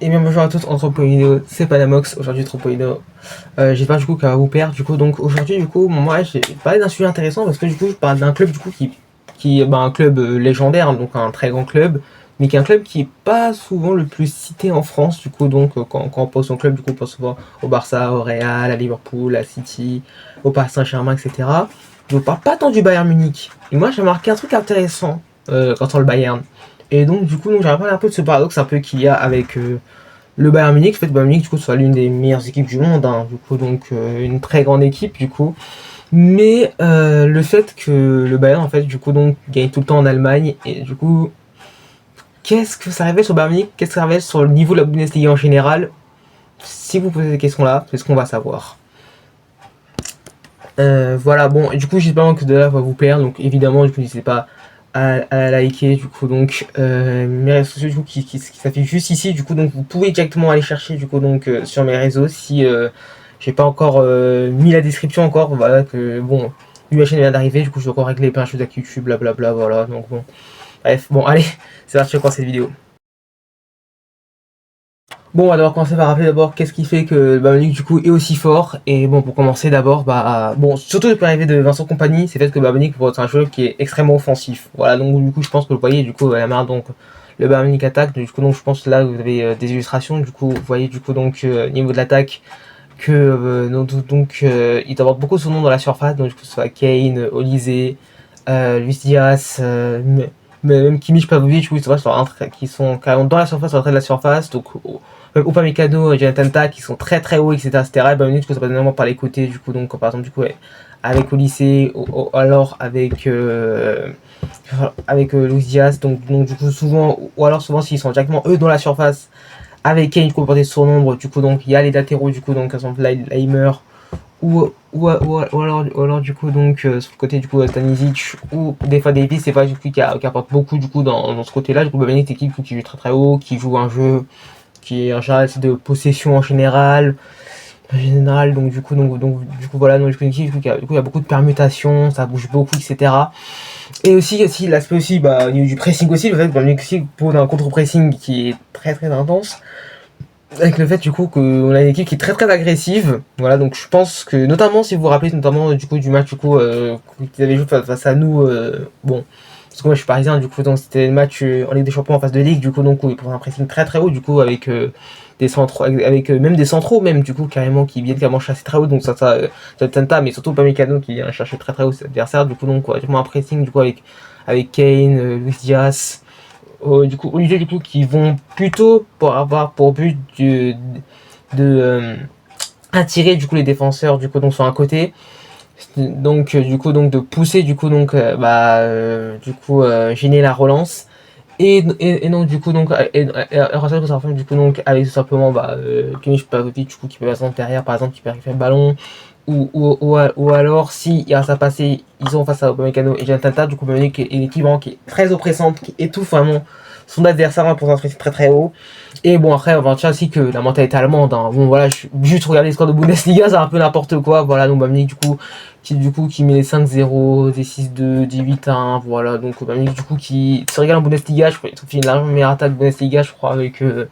Et bien bonjour à tous, en Tropolino, c'est Panamox, aujourd'hui Tropolino, j'espère du coup qu'elle va vous plaire, du coup donc aujourd'hui du coup moi j'ai parlé d'un sujet intéressant parce que du coup je parle d'un club du coup qui est un club légendaire, donc un très grand club, mais qui est un club qui est pas souvent le plus cité en France, du coup donc quand on pense au club du coup on pense souvent au Barça, au Real, à Liverpool, à City, au Paris Saint-Germain, etc. Je parle pas tant du Bayern Munich, et moi j'ai remarqué un truc intéressant quand on le Bayern. Et donc du coup donc j'aimerais parler un peu de ce paradoxe un peu qu'il y a avec le Bayern Munich. En fait, le Bayern Munich du coup soit l'une des meilleures équipes du monde, hein, du coup donc une très grande équipe du coup. Mais le fait que le Bayern en fait du coup donc gagne tout le temps en Allemagne et du coup qu'est-ce que ça révèle sur le Bayern Munich, qu'est-ce que ça révèle sur le niveau de la Bundesliga en général? Si vous posez ces questions-là, c'est ce qu'on va savoir. Voilà, bon, et du coup j'espère que de là va vous plaire, donc évidemment du coup n'hésitez pas à liker du coup donc mes réseaux sociaux du coup qui s'affichent juste ici, du coup donc vous pouvez directement aller chercher du coup donc sur mes réseaux si j'ai pas encore mis la description encore, voilà que bon, la chaîne vient d'arriver, du coup je dois encore régler plein de choses avec YouTube, blablabla, voilà, donc bon, bref, bon allez, c'est parti pour cette vidéo. Bon, on va d'abord commencer par rappeler d'abord qu'est-ce qui fait que le Bayern Munich du coup est aussi fort. Et bon, pour commencer d'abord, bon, surtout depuis l'arrivée de Vincent Kompany, c'est fait que le Bayern Munich pour être un joueur qui est extrêmement offensif. Voilà, donc du coup, je pense que vous voyez du coup la manière donc le Bayern Munich attaque. Du coup, donc je pense que là vous avez des illustrations. Du coup, vous voyez du coup donc niveau de l'attaque que il apporte beaucoup son nom dans la surface. Donc du coup, ce soit Kane, Olise, Luis Diaz, même Kimmich, Pavlovic, du coup, qui sont carrément dans la surface, sur l'entrée de la surface. Donc Upamecano et Jonathan Tah qui sont très très hauts, etc. Et ben, du coup, ça passe énormément par les côtés, du coup, donc par exemple, du coup, ouais, avec Olise, alors avec Luis Diaz, donc du coup, souvent, ou alors souvent, s'ils sont directement eux dans la surface, avec Kane, du coup, pour des surnombres, du coup, donc il y a les latéraux, du coup, donc, par exemple, Leimer, ou alors du coup donc sur le côté du coup Stanisic ou des fois Davis, c'est pas du coup qui apporte beaucoup du coup dans ce côté là, du coup Babani c'est équipe qui joue très très haut, qui joue un jeu qui est en général c'est de possession en général, donc du coup du coup voilà, donc du coup il y a beaucoup de permutations, ça bouge beaucoup, etc. Et aussi l'aspect aussi au niveau du pressing aussi, le fait que aussi pour un contre-pressing qui est très très intense, avec le fait du coup qu'on a une équipe qui est très très agressive. Voilà, donc je pense que notamment si vous vous rappelez notamment du coup du match du coup qu'ils avaient joué face à nous, bon, parce que moi je suis parisien, du coup donc c'était le match en Ligue des Champions en phase de Ligue, du coup donc où ils prenaient un pressing très très haut, du coup avec des centraux, avec même des centraux même du coup carrément qui viennent carrément chasser très haut, donc ça Tenta, mais surtout pas Mécano qui vient chercher très très haut ses adversaires, du coup donc vraiment un pressing du coup avec Kane, Luis Diaz, du coup Olivier du coup qui vont plutôt pour avoir pour but de attirer du coup les défenseurs du coup donc sur un côté, donc du coup donc de pousser du coup donc gêner la relance et donc du coup donc du coup donc avec tout simplement Kimmich, Pavlovic du coup qui peut passer derrière par exemple qui peut récupérer le ballon ou alors si il y a ça passer, ils sont face à Upamecano et Jonathan Tah, du coup Upamecano est l'équipe qui est très oppressante, qui étouffe vraiment son adversaire pour un stress très très haut. Et bon après on va dire aussi que la mentalité allemande, hein, bon voilà, juste regarder les scores de Bundesliga c'est un peu n'importe quoi, voilà, donc Upamecano du coup qui met 5-0, des 6-2, des 8-1, voilà, donc Upamecano du coup qui se régale en Bundesliga, je crois qu'il fait une meilleure attaque Bundesliga, je crois, avec je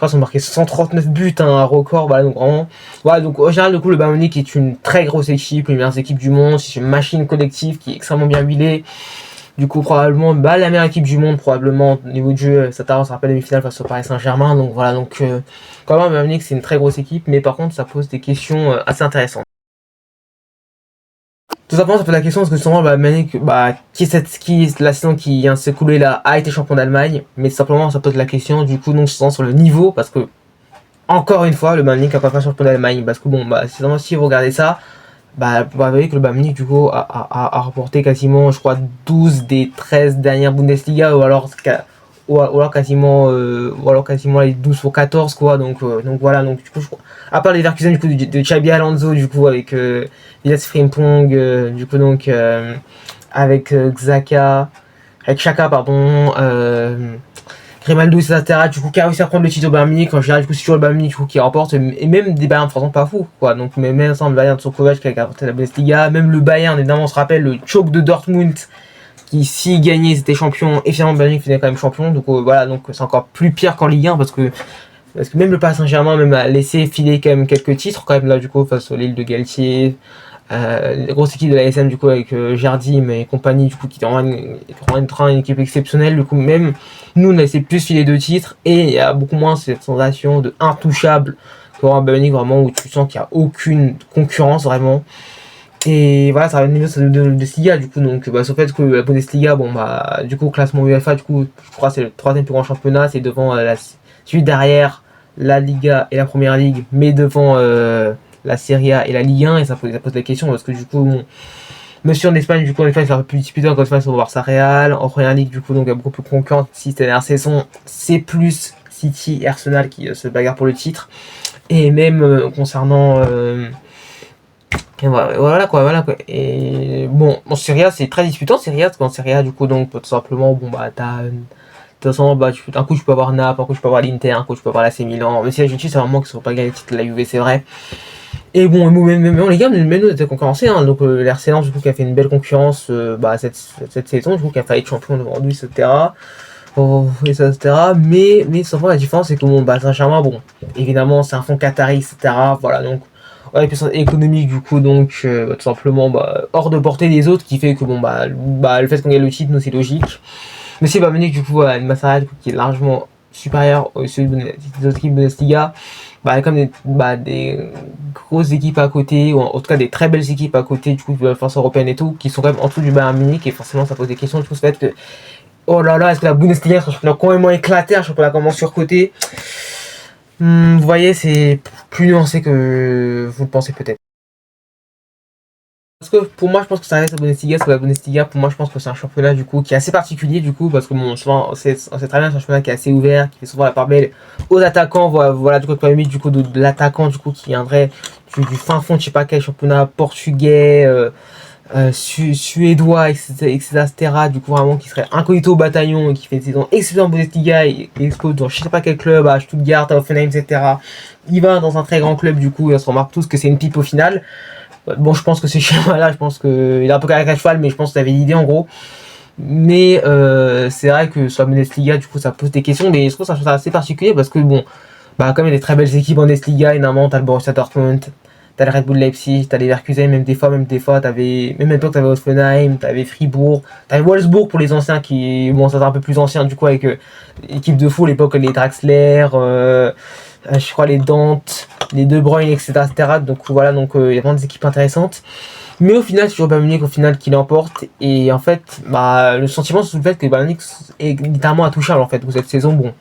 crois qu'ils ont marqué 139 buts, hein, un record, voilà, donc vraiment, voilà, donc en général, du coup, le Bayern Munich est une très grosse équipe, une des meilleures équipes du monde, c'est une machine collective qui est extrêmement bien huilée, du coup, probablement, la meilleure équipe du monde, probablement, au niveau du jeu, ça se rappelle demi-finale face au Paris Saint-Germain, donc voilà, donc, quand même, le Bayern Munich, c'est une très grosse équipe, mais par contre, ça pose des questions assez intéressantes. Tout simplement, ça pose la question parce que souvent, Munich, qui est la saison qui vient de s'écouler là, a été champion d'Allemagne, mais simplement, ça pose la question, du coup, non seulement sur le niveau, parce que encore une fois, le Bayern Munich n'a pas fait champion d'Allemagne, parce que bon, si vous regardez ça, vous voyez que le Bayern Munich du coup a remporté quasiment, je crois, 12 des 13 dernières Bundesliga, ou alors quasiment les 12 ou 14 quoi, donc voilà, donc du coup, à part les Leverkusen du coup de Xabi Alonso du coup avec Vilas Frimpong, du coup donc avec Xhaka, avec Chaka pardon, Grimaldo, etc. Du coup, qui a réussi à prendre le titre au Bayern Munich. En général, du coup, c'est toujours le Bayern Munich qui remporte. Et même des Bayern, franchement, pas fou, quoi. Donc, même sans le Bayern de Sokovac qui a remporté la Bundesliga. Même le Bayern, évidemment, on se rappelle le choke de Dortmund qui, s'il gagnait, c'était champion. Et finalement, le Bayern Munich finit quand même champion. Donc, voilà. Donc, c'est encore plus pire qu'en Ligue 1 parce que parce que même le Paris Saint-Germain même a laissé filer quand même quelques titres quand même là du coup face au Lille de Galtier, les grosses équipes de la SM du coup avec Jardim et compagnie du coup qui rend une équipe exceptionnelle. Du coup même nous on a laissé plus filer de titres et il y a beaucoup moins cette sensation de intouchable que Bayern Munich vraiment où tu sens qu'il n'y a aucune concurrence vraiment. Et voilà, ça va au niveau de Bundesliga du coup, donc bah, sur le fait que la Bundesliga, bon bah du coup classement UEFA, du coup je crois que c'est le troisième plus grand championnat, c'est devant la suite derrière la Liga et la Première Ligue, mais devant la Serie A et la Ligue 1, et ça pose la question parce que du coup bon, monsieur en Espagne, du coup en Espagne c'est un peu plus disputé encore face au Barça Real, en Première Ligue du coup donc il y a beaucoup plus de concurrence. Si cette dernière saison c'est plus City et Arsenal qui se bagarrent pour le titre, et même concernant et voilà quoi, voilà quoi. Et bon, en Serie A, c'est très disputant, Serie A, parce qu'en Serie A, du coup, donc, tout simplement, bon, bah, de toute façon, bah, un coup, tu peux avoir Naples, un coup, tu peux avoir l'Inter, un coup, tu peux avoir l'AC Milan. Mais si la Juventus, c'est vraiment qu'ils ne sont pas gagné le titre de la Juve, c'est vrai. Et bon, même les gars, même nous, on était concurrencés, hein. Donc, l'Arsenal, du coup, qui a fait une belle concurrence, bah, cette saison, du coup, qui a failli être champion devant lui, etc. Oh, et ça, etc. Mais, sans la différence, c'est que, bon, bah, Saint-Germain, bon, évidemment, c'est un fonds qatari, etc. Voilà, donc, ouais, puissance économique du coup donc tout simplement bah, hors de portée des autres qui fait que bon bah le fait qu'on gagne le titre nous c'est logique, mais c'est pas mené du coup à une Massara qui est largement supérieure aux autres équipes de Bundesliga, bah comme des grosses équipes à côté ou en tout cas des très belles équipes à côté du coup de la force européenne et tout qui sont quand même en dessous du Bayern Munich, et forcément ça pose des questions du coup ce fait que oh là là, est-ce que la Bundesliga est un championnat complètement éclaté, un championnat comment surcoté. Vous voyez, c'est plus nuancé que vous le pensez peut-être. Parce que pour moi, je pense que ça reste la Bundesliga, parce que la Bundesliga, pour moi, je pense que c'est un championnat du coup qui est assez particulier du coup, parce que bon, souvent, c'est très bien, c'est un championnat qui est assez ouvert, qui fait souvent la part belle aux attaquants, voilà, du coup, polémique du coup de l'attaquant du coup qui viendrait du fin fond, je sais pas quel championnat portugais, suédois, etc. Du coup, vraiment, qui serait incognito au bataillon et qui fait des saisons excellentes en Bundesliga et expose dans je sais pas quel club, à Stuttgart, à Hoffenheim, etc. Il va dans un très grand club, du coup, et on se remarque tous que c'est une pipe au final. Bon, je pense que c'est schéma-là, je pense qu'il est un peu carré à cheval, mais je pense que tu avais l'idée en gros. Mais c'est vrai que sur la Bundesliga, du coup, ça pose des questions, mais je trouve ça assez particulier parce que bon, bah, comme il y a des très belles équipes en Bundesliga, énormément, t'as le Borussia Dortmund, t'as le Red Bull Leipzig, t'as les Leverkusen, même des fois, t'avais, même maintenant t'avais Hoffenheim, t'avais Fribourg, t'avais Wolfsburg pour les anciens qui, bon, ça c'est un peu plus ancien, du coup, avec l'équipe de fou, à l'époque, les Draxler, je crois les Dante, les De Bruyne, etc. Donc voilà, donc il y a vraiment des équipes intéressantes. Mais au final, c'est toujours Bayern Munich au final qui l'emporte. Et en fait, bah, le sentiment c'est le fait que Bayern Munich est littéralement intouchable en fait. Cette saison, bon,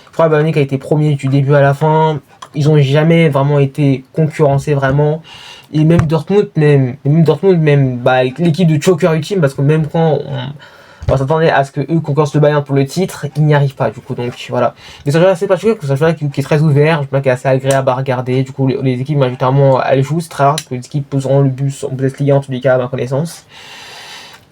je crois que Bayern Munich a été premier du début à la fin. Ils ont jamais vraiment été concurrencés vraiment. Et même Dortmund, bah, l'équipe de choker ultime, parce que même quand on s'attendait à ce que eux concurrencent le Bayern pour le titre, ils n'y arrivent pas du coup, donc voilà. Mais c'est un jeu assez particulier, parce que c'est un jeu qui est très ouvert, un jeu qui est assez agréable à regarder, du coup les équipes majoritairement elles jouent, c'est très rare que les équipes poseront le bus en Bundesliga en tous les cas à ma connaissance.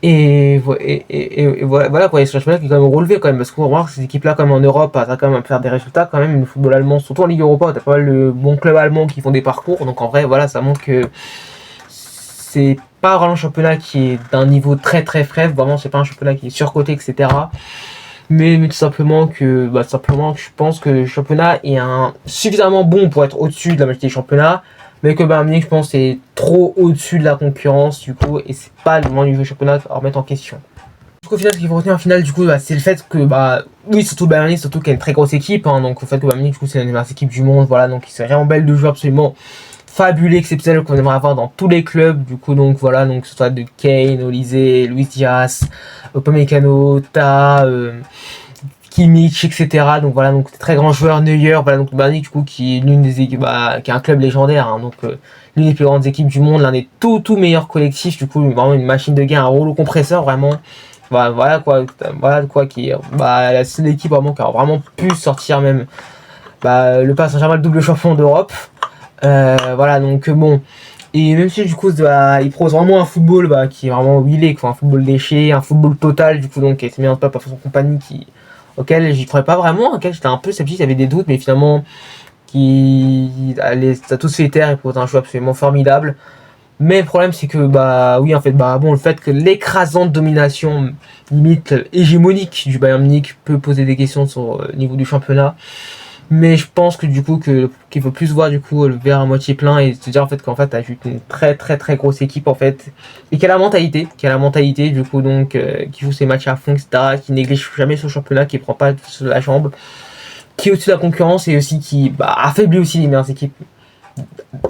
Et voilà quoi, c'est un championnat qui est quand même relevé quand même, parce qu'on va voir que ces équipes-là, comme en Europe, ça quand même à faire des résultats quand même. Le football allemand, surtout en Ligue Europa, t'as pas mal de bons clubs allemands qui font des parcours, donc en vrai, voilà, ça montre que c'est pas vraiment un championnat qui est d'un niveau très très faible, vraiment, c'est pas un championnat qui est surcoté, etc. Mais tout simplement que, je pense que le championnat est suffisamment bon pour être au-dessus de la majorité des championnats, mais que Bayern Munich, je pense, est trop au-dessus de la concurrence, du coup, et c'est pas le moment du championnat à remettre en question. Du coup, au final, ce qu'il faut retenir, au final, du coup, c'est le fait que, oui, surtout Bayern Munich, surtout qu'il y a une très grosse équipe, hein, donc, au fait que Bayern Munich, du coup, c'est l'une des meilleures équipes du monde, voilà, donc, c'est vraiment belle de jouer absolument fabuleux, exceptionnel qu'on aimerait avoir dans tous les clubs, du coup, donc, voilà, donc, que ce soit de Kane, Olise, Luis Diaz, Upamecano, Kimmich, etc. Donc voilà, donc très grand joueur, Neuer, voilà, donc le Bayern du coup qui est l'une des équipes, qui est un club légendaire, hein, donc l'une des plus grandes équipes du monde, l'un des tout meilleurs collectifs, du coup vraiment une machine de guerre, un rouleau compresseur vraiment. Voilà quoi qui est la seule équipe vraiment qui a vraiment pu sortir même le Paris Saint-Germain, le double champion d'Europe. Voilà donc bon. Et même si du coup il propose vraiment un football qui est vraiment huilé, quoi, un football léché, un football total, du coup donc qui a été mis en place par son compagnie auquel j'y croyais pas vraiment, auquel j'étais un peu sceptique, j'avais des doutes, mais finalement ça a tous fait taire et pour un jeu absolument formidable. Mais le problème c'est que oui en fait le fait que l'écrasante domination limite hégémonique du Bayern Munich peut poser des questions sur le niveau du championnat. Mais je pense que du coup qu'il faut plus voir du coup le verre à moitié plein et se dire en fait qu'en fait t'as juste une très grosse équipe en fait et qui a la mentalité du coup donc qui joue ses matchs à fond, etc., qui néglige jamais son championnat, qui prend pas sur la jambe, qui est au-dessus de la concurrence et aussi qui affaiblit aussi les meilleures équipes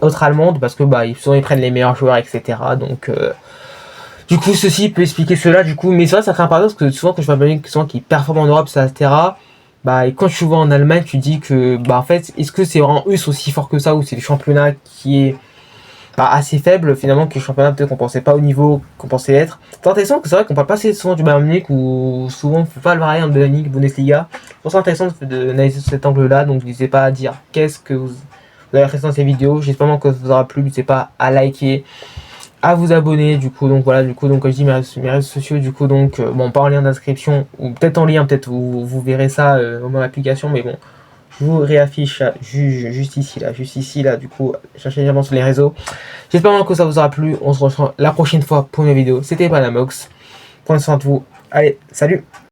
autres allemandes parce que souvent ils prennent les meilleurs joueurs, etc. Donc du coup ceci peut expliquer cela du coup, mais c'est vrai ça crée un paradoxe parce que souvent quand je vois des gens qui performent en Europe, etc., et quand tu vas en Allemagne, tu dis que, en fait, est-ce que c'est vraiment eux sont aussi forts que ça ou c'est le championnat qui est assez faible finalement, que le championnat peut-être qu'on pensait pas au niveau qu'on pensait être. C'est intéressant que c'est vrai qu'on parle pas assez souvent du Bayern Munich ou souvent on fait pas le variant de la Ligue Bundesliga. Je pense que c'est intéressant d'analyser cet angle-là, donc n'hésitez pas à dire qu'est-ce que vous avez apprécié dans ces vidéos. J'espère que ça vous aura plu, n'hésitez pas à liker, à vous abonner, du coup donc voilà, du coup donc comme je dis mes réseaux sociaux, du coup donc pas en lien d'inscription ou peut-être en lien, peut-être vous verrez ça dans l'application, mais bon je vous réaffiche juste ici là, du coup cherchez également sur les réseaux. J'espère que ça vous aura plu, on se retrouve la prochaine fois pour une vidéo. C'était Panamox, prenez soin de vous, allez salut.